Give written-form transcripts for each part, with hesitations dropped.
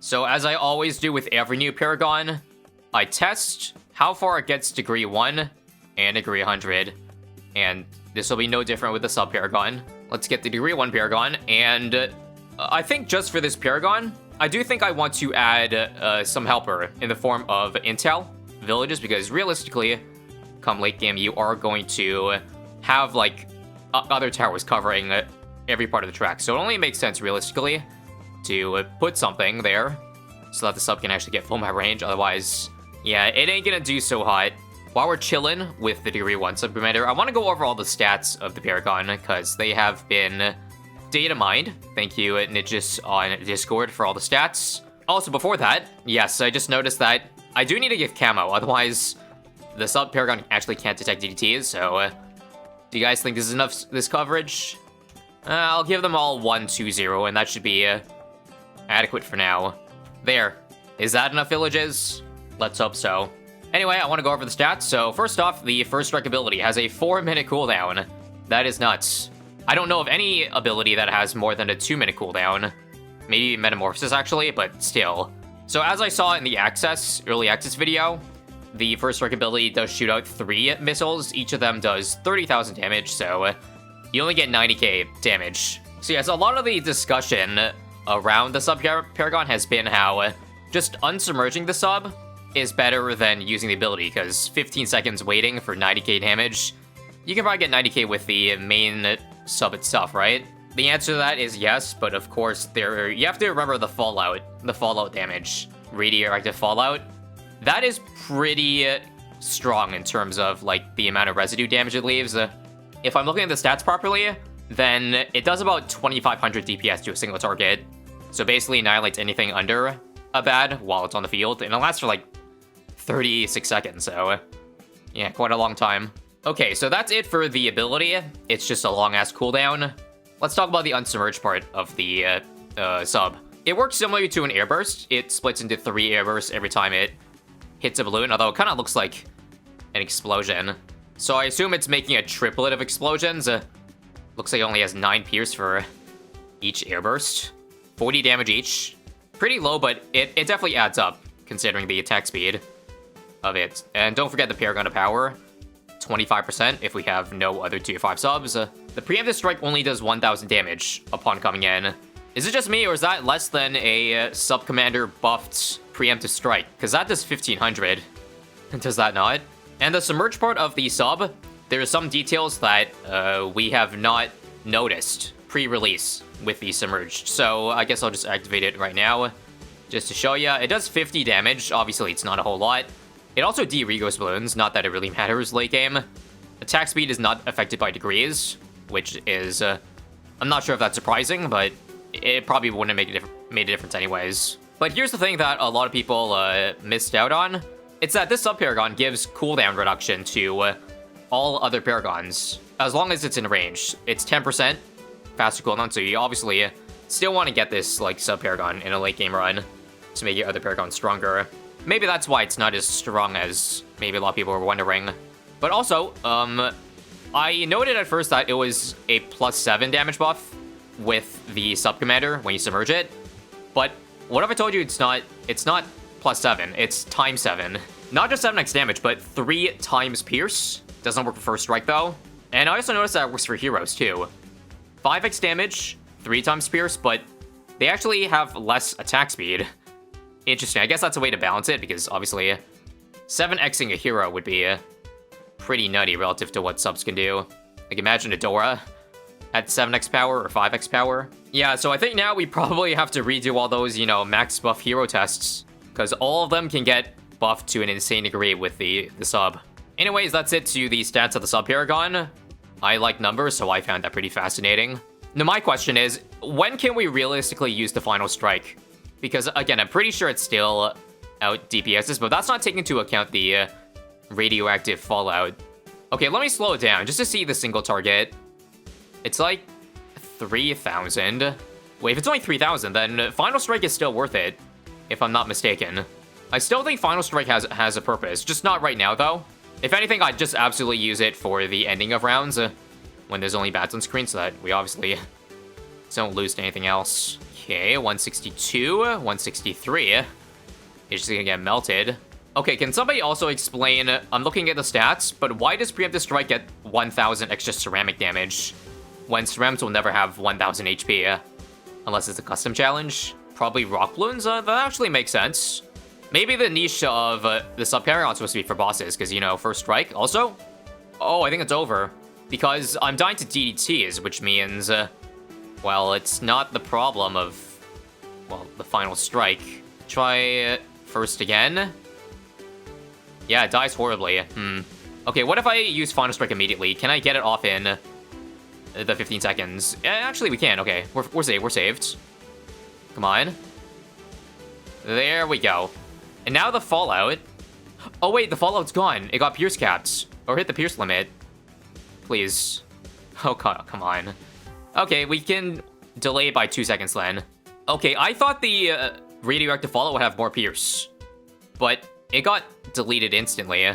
So as I always do with every new Paragon, I test how far it gets degree 1 and degree 100. And this will be no different with the SUB Paragon. Let's get the degree 1 Paragon, and I think just for this Paragon, I do think I want to add some helper in the form of intel villages, because realistically, come late game, you are going to have like other towers covering every part of the track. So it only makes sense realistically to put something there so that the sub can actually get full map range. Otherwise, yeah, it ain't gonna do so hot. While we're chilling with the degree 1 sub commander, I want to go over all the stats of the Paragon because they have been data mined. Thank you, Nidges, on Discord for all the stats. Also, before that, yes, I just noticed that I do need to give camo, otherwise the SUB Paragon actually can't detect DDTs, so do you guys think this is enough, this coverage? I'll give them all 1-2-0, and that should be adequate for now. There. Is that enough villages? Let's hope so. Anyway, I want to go over the stats. So first off, the first strike ability has a 4-minute cooldown. That is nuts. I don't know of any ability that has more than a 2-minute cooldown. Maybe Metamorphosis, actually, but still. So as I saw in the early access video, the first strike ability does shoot out 3 missiles. Each of them does 30,000 damage, so you only get 90k damage. So yes, a lot of the discussion around the SUB Paragon has been how just unsubmerging the sub is better than using the ability, because 15 seconds waiting for 90k damage, you can probably get 90k with the main sub itself, right? The answer to that is yes, but of course, you have to remember the fallout damage. Radioactive fallout. That is pretty strong in terms of, like, the amount of residue damage it leaves. If I'm looking at the stats properly, then it does about 2,500 DPS to a single target. So basically annihilates anything under a bad while it's on the field, and it lasts for, like, 36 seconds, so yeah, quite a long time. Okay, so that's it for the ability. It's just a long-ass cooldown. Let's talk about the unsubmerged part of the sub. It works similarly to an airburst. It splits into 3 airbursts every time it hits a balloon, although it kind of looks like an explosion. So I assume it's making a triplet of explosions. Looks like it only has 9 pierce for each airburst. 40 damage each. Pretty low, but it definitely adds up, considering the attack speed of it. And don't forget the Paragon of Power. 25% if we have no other tier 5 subs. The preemptive strike only does 1,000 damage upon coming in. Is it just me, or is that less than a sub commander buffed preemptive strike? Because that does 1,500. Does that not? And the submerged part of the sub, there are some details that we have not noticed pre-release with the submerged. So I guess I'll just activate it right now just to show you. It does 50 damage. Obviously, it's not a whole lot. It also de-regos balloons, not that it really matters late game. Attack speed is not affected by degrees, which is, I'm not sure if that's surprising, but it probably wouldn't have made a difference anyways. But here's the thing that a lot of people missed out on. It's that this SUB Paragon gives cooldown reduction to all other Paragons, as long as it's in range. It's 10% faster cooldown, so you obviously still want to get this like SUB Paragon in a late game run to make your other Paragon stronger. Maybe that's why it's not as strong as maybe a lot of people were wondering. But also, I noted at first that it was a +7 damage buff with the SUB Commander when you submerge it. But what if I told you it's not +7, it's ×7. Not just 7x damage, but 3 times pierce. Doesn't work for first strike though. And I also noticed that it works for heroes too. 5x damage, 3 times pierce, but they actually have less attack speed. Interesting. I guess that's a way to balance it, because obviously 7xing a hero would be pretty nutty relative to what subs can do. Like, imagine a Dora at 7x power or 5x power. Yeah, so I think now we probably have to redo all those, you know, max buff hero tests, because all of them can get buffed to an insane degree with the sub. Anyways, that's it to the stats of the SUB Paragon. I like numbers, so I found that pretty fascinating. Now, my question is, when can we realistically use the final strike? Because, again, I'm pretty sure it's still out DPSs, but that's not taking into account the radioactive fallout. Okay, let me slow it down just to see the single target. It's like 3,000. Wait, if it's only 3,000, then Final Strike is still worth it, if I'm not mistaken. I still think Final Strike has a purpose, just not right now, though. If anything, I'd just absolutely use it for the ending of rounds, when there's only bats on screen, so that we obviously don't lose to anything else. Okay, 162, 163. It's just gonna get melted. Okay, can somebody also explain, I'm looking at the stats, but why does Preemptive Strike get 1000 extra ceramic damage when ceramics will never have 1000 HP? Unless it's a custom challenge? Probably rock balloons? That actually makes sense. Maybe the niche of the SUB Paragon is supposed to be for bosses, because, you know, first strike. Also, oh, I think it's over. Because I'm dying to DDTs, which means, well, it's not the problem of, well, the final strike. Try first again. Yeah, it dies horribly. Okay, what if I use Final Strike immediately? Can I get it off in the 15 seconds? Actually, we can. Okay, we're saved. We're saved. Come on. There we go. And now the Fallout. Oh, wait, the Fallout's gone. It got Pierce capped. Or hit the Pierce limit. Please. Oh, God, come on. Okay, we can delay by 2 seconds then. Okay, I thought the radioactive Fallout would have more Pierce. But it got deleted instantly,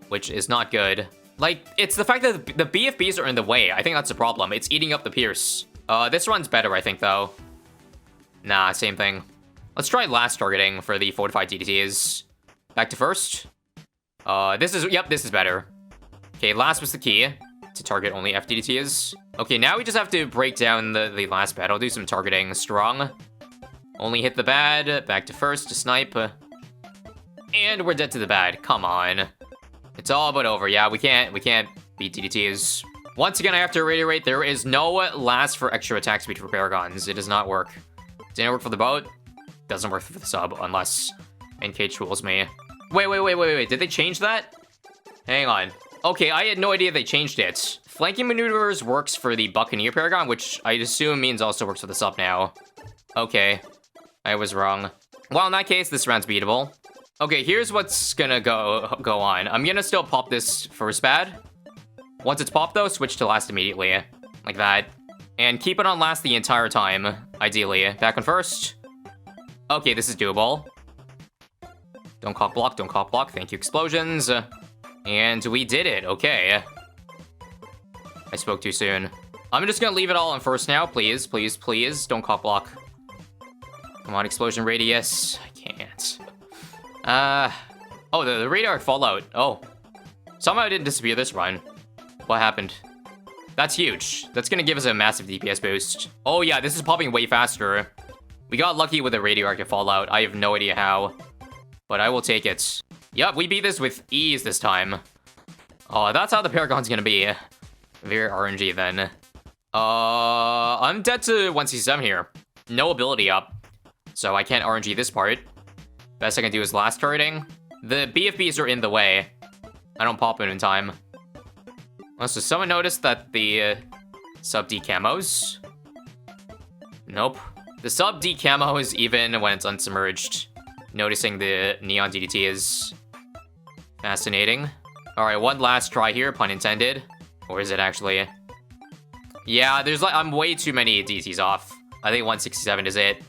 which is not good. Like, it's the fact that the BFBs are in the way. I think that's the problem. It's eating up the Pierce. This run's better, I think, though. Nah, same thing. Let's try last targeting for the fortified DDTs. Back to first. This is better. Okay, last was the key to target only FDDTs. Okay, now we just have to break down the last battle. Do some targeting strong. Only hit the bad. Back to first to snipe. And we're dead to the bad. Come on. It's all but over. Yeah, we can't beat DDTs. Once again, I have to reiterate, there is no last for extra attack speed for Paragons. It does not work. Didn't work for the boat. Doesn't work for the sub unless NK fools me. Wait. Did they change that? Hang on. Okay, I had no idea they changed it. Flanking maneuvers works for the Buccaneer Paragon, which I assume means also works for the sub now. Okay. I was wrong. Well, in that case, this round's beatable. Okay, here's what's gonna go on. I'm gonna still pop this first bad. Once it's popped, though, switch to last immediately. Like that. And keep it on last the entire time, ideally. Back on first. Okay, this is doable. Don't cock block, don't cock block. Thank you, explosions. And we did it, okay. I spoke too soon. I'm just gonna leave it all on first now, please. Don't cock block. Come on, explosion radius. I can't. Oh, the radar fallout. Oh. Somehow it didn't disappear this run. What happened? That's huge. That's gonna give us a massive DPS boost. Oh yeah, this is popping way faster. We got lucky with the radioactive fallout. I have no idea how. But I will take it. Yup, we beat this with ease this time. Oh, that's how the Paragon's gonna be. Very RNG then. I'm dead to 167 here. No ability up. So I can't RNG this part. Best I can do is last targeting. The BFBs are in the way. I don't pop them in time. Unless does someone notice that the sub D camos? Nope. The sub D camos even when it's unsubmerged. Noticing the neon DDT is fascinating. Alright, one last try here, pun intended. Or is it actually? Yeah, there's like, I'm way too many DDTs off. I think 167 is it.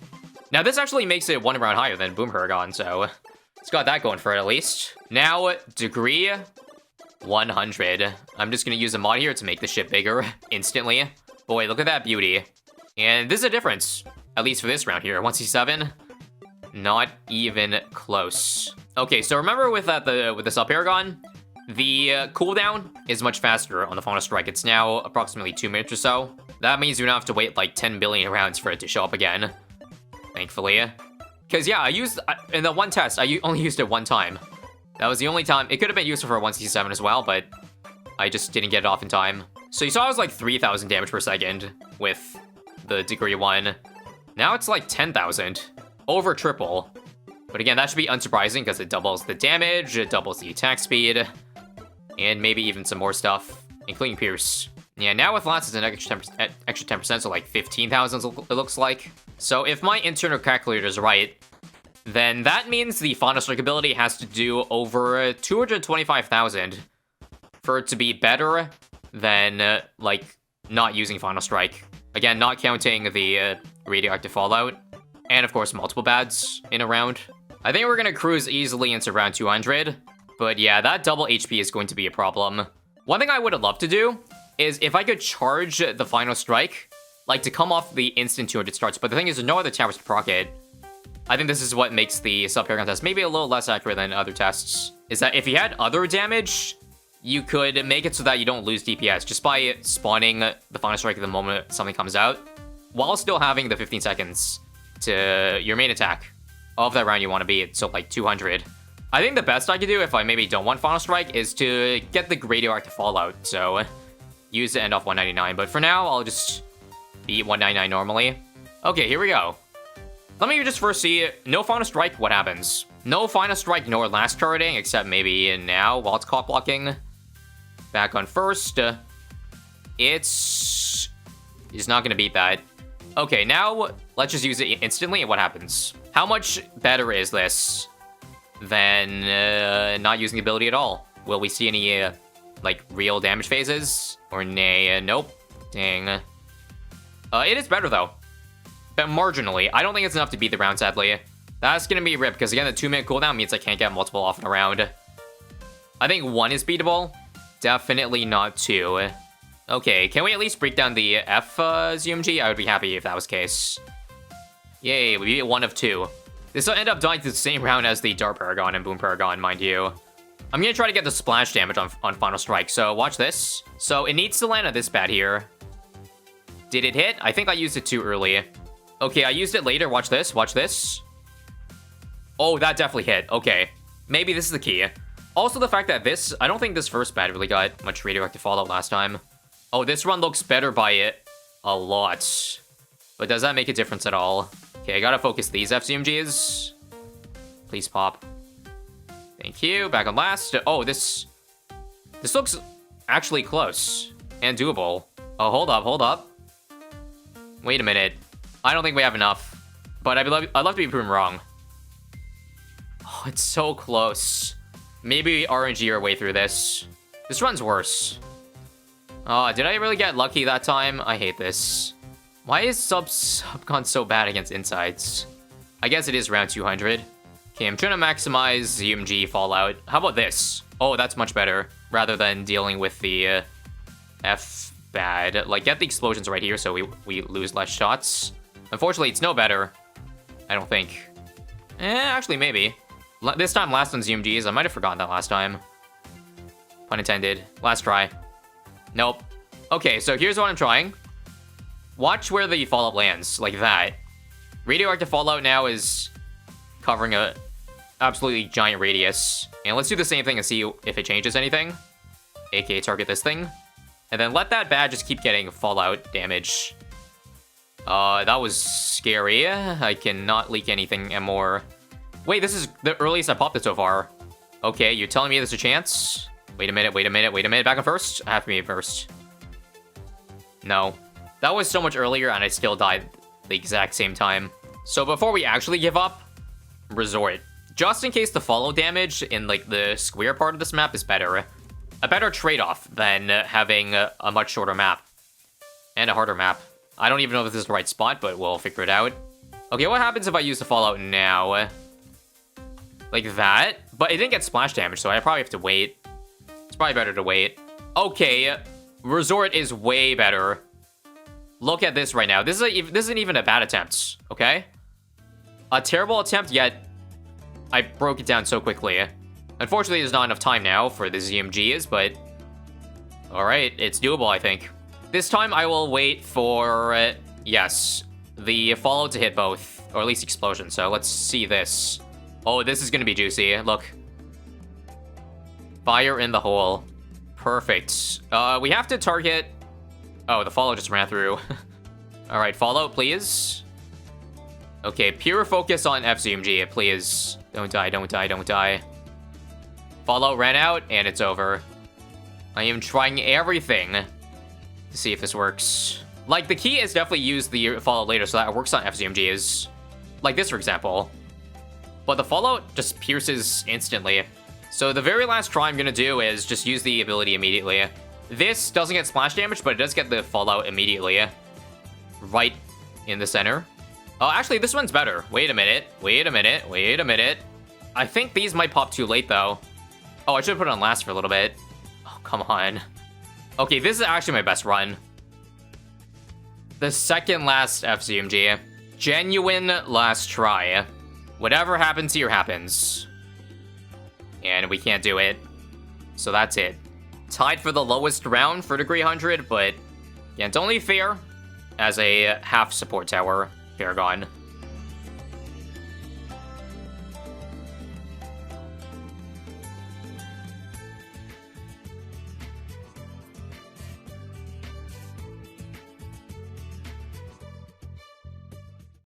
Now this actually makes it one round higher than Boom Paragon, so it's got that going for it at least. Now, degree 100. I'm just gonna use a mod here to make the ship bigger instantly. Boy, look at that beauty. And this is a difference, at least for this round here. 167, not even close. Okay, so remember with the SUB Paragon, the cooldown is much faster on the final strike. It's now approximately 2 minutes or so. That means you don't have to wait like 10 billion rounds for it to show up again. Thankfully. Because yeah, in the one test, I only used it one time. That was the only time. It could have been useful for 167 as well, but I just didn't get it off in time. So you saw it was like 3,000 damage per second with the degree 1. Now it's like 10,000. Over triple. But again, that should be unsurprising because it doubles the damage, it doubles the attack speed, and maybe even some more stuff, including Pierce. Yeah, now with lots, it's an extra 10%, so like 15,000 it looks like. So if my internal calculator is right, then that means the Final Strike ability has to do over 225,000 for it to be better than, like, not using Final Strike. Again, not counting the radioactive fallout, and of course multiple bads in a round. I think we're gonna cruise easily into round 200, but yeah, that double HP is going to be a problem. One thing I would have loved to do is if I could charge the Final Strike like, to come off the instant 200 starts. But the thing is, there's no other towers to proc it. I think this is what makes the SUB Paragon test maybe a little less accurate than other tests. Is that if you had other damage, you could make it so that you don't lose DPS just by spawning the final strike at the moment something comes out, while still having the 15 seconds to your main attack of that round you want to be at, so like 200. I think the best I could do if I maybe don't want final strike is to get the radioactive fallout, so use the end off 199. But for now, I'll just beat 199 normally. Okay, here we go. Let me just first see, no final strike, what happens? No final strike nor last turreting, except maybe now while it's clock blocking. Back on first. It's not gonna beat that. Okay, now let's just use it instantly and what happens? How much better is this than not using the ability at all? Will we see any like real damage phases? Or nay, nope. Dang. It is better though. But marginally. I don't think it's enough to beat the round, sadly. That's gonna be a rip, because again, the 2-minute cooldown means I can't get multiple off in a round. I think 1 is beatable. Definitely not 2. Okay, can we at least break down the F ZMG? I would be happy if that was the case. Yay, we beat 1 of 2. This will end up dying to the same round as the Dart Paragon and Boom Paragon, mind you. I'm gonna try to get the splash damage on Final Strike, so watch this. So it needs to land on this pad here. Did it hit? I think I used it too early. Okay, I used it later. Watch this. Watch this. Oh, that definitely hit. Okay. Maybe this is the key. Also, the fact that this... I don't think this first pad really got much radioactive fallout last time. Oh, this run looks better by it a lot. But does that make a difference at all? Okay, I gotta focus these FCMGs. Please pop. Thank you. Back on last. Oh, this looks actually close. And doable. Oh, hold up. Hold up. Wait a minute. I don't think we have enough, but I'd love to be proven wrong. Oh, it's so close. Maybe RNG our way through this. This run's worse. Oh, did I really get lucky that time? I hate this. Why is SUBCon so bad against insides? I guess it is round 200. Okay, I'm trying to maximize ZMG fallout. How about this? Oh, that's much better. Rather than dealing with the F bad. Like, get the explosions right here so we lose less shots. Unfortunately, it's no better. I don't think. Actually, maybe. This time, last on ZMGs. I might have forgotten that last time. Pun intended. Last try. Nope. Okay, so here's what I'm trying. Watch where the fallout lands, like that. Radioactive fallout now is covering a absolutely giant radius. And let's do the same thing and see if it changes anything. AKA target this thing. And then let that bad just keep getting fallout damage. That was scary. I cannot leak anything more. Wait, this is the earliest I popped it so far. Okay, you're telling me there's a chance? Wait a minute, wait a minute, wait a minute. Back on first? I have to be first. No. That was so much earlier and I still died the exact same time. So before we actually give up, resort. Just in case the follow damage in like the square part of this map is better. A better trade-off than having a much shorter map. And a harder map. I don't even know if this is the right spot, but we'll figure it out. Okay, what happens if I use the fallout now? Like that? But it didn't get splash damage, so I probably have to wait. It's probably better to wait. Okay, resort is way better. Look at this right now. This isn't even a bad attempt, okay? A terrible attempt, yet I broke it down so quickly. Unfortunately, there's not enough time now for the ZMGs, but... Alright, it's doable, I think. This time, I will wait for, yes, the fallout to hit both, or at least explosion, so let's see this. Oh, this is gonna be juicy, look. Fire in the hole. Perfect. We have to target... Oh, the fallout just ran through. Alright, fallout, please. Okay, pure focus on FZMG, please. Don't die, don't die, don't die. Fallout ran out, and it's over. I am trying everything to see if this works. Like, the key is definitely use the fallout later so that it works on FZMGs. Like this, for example. But the fallout just pierces instantly. So the very last try I'm gonna do is just use the ability immediately. This doesn't get splash damage, but it does get the fallout immediately. Right in the center. Oh, actually, this one's better. Wait a minute. Wait a minute. Wait a minute. I think these might pop too late, though. Oh, I should put it on last for a little bit. Oh, come on. Okay, this is actually my best run. The second last FZMG. Genuine last try. Whatever happens here happens. And we can't do it. So that's it. Tied for the lowest round for degree 100, but yeah, it's only fair as a half support tower Paragon.